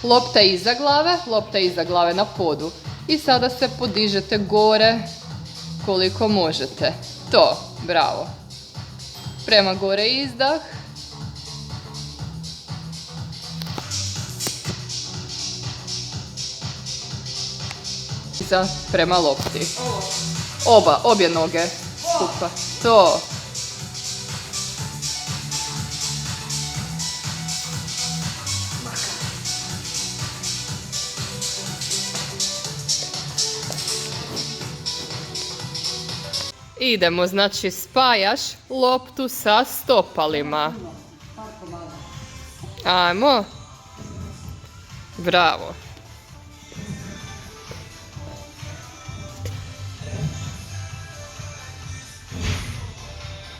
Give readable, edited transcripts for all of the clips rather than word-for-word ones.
Lopta iza glave na podu. I sada se podižete gore koliko možete. To, bravo. Prema gore izdah. Prema lopti. Obje noge skupa. To. Idemo, znači spajaš loptu sa stopalima. Ajmo. Bravo.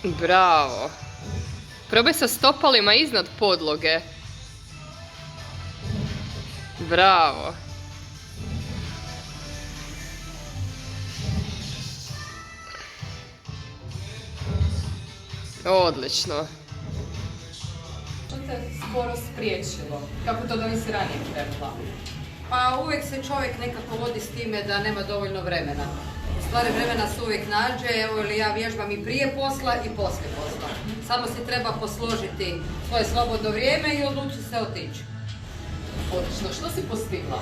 Bravo. Probaj sa stopalima iznad podloge. Bravo. Odlično. Što te skoro spriječilo? Kako to da nisi ranije krenula? Pa uvijek se čovjek nekako vodi s time da nema dovoljno vremena. U stvari vremena se uvijek nađe, evo ili ja vježbam i prije posla i poslije posla. Samo si treba posložiti svoje slobodno vrijeme i odluči se otići. Odlično. Što si postigla?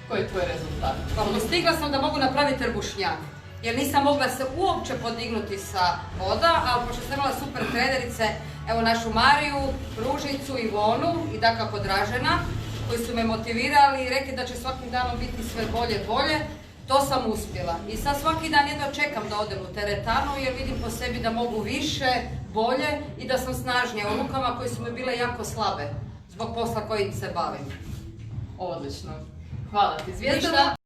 Koji je tvoj rezultat? Pa postigla sam da mogu napraviti trbušnjak. Jer nisam mogla se uopće podignuti sa poda, ali pošto sam imala super trenerice, evo našu Mariju, Ružicu, Ivonu i dakako Dražena, koji su me motivirali i rekli da će svakim danom biti sve bolje, to sam uspjela. I sad svaki dan jedno čekam da odem u teretanu jer vidim po sebi da mogu više, bolje i da sam snažnija u rukama koje su mi bile jako slabe zbog posla kojim se bavim. Odlično. Hvala ti, Zvijezda.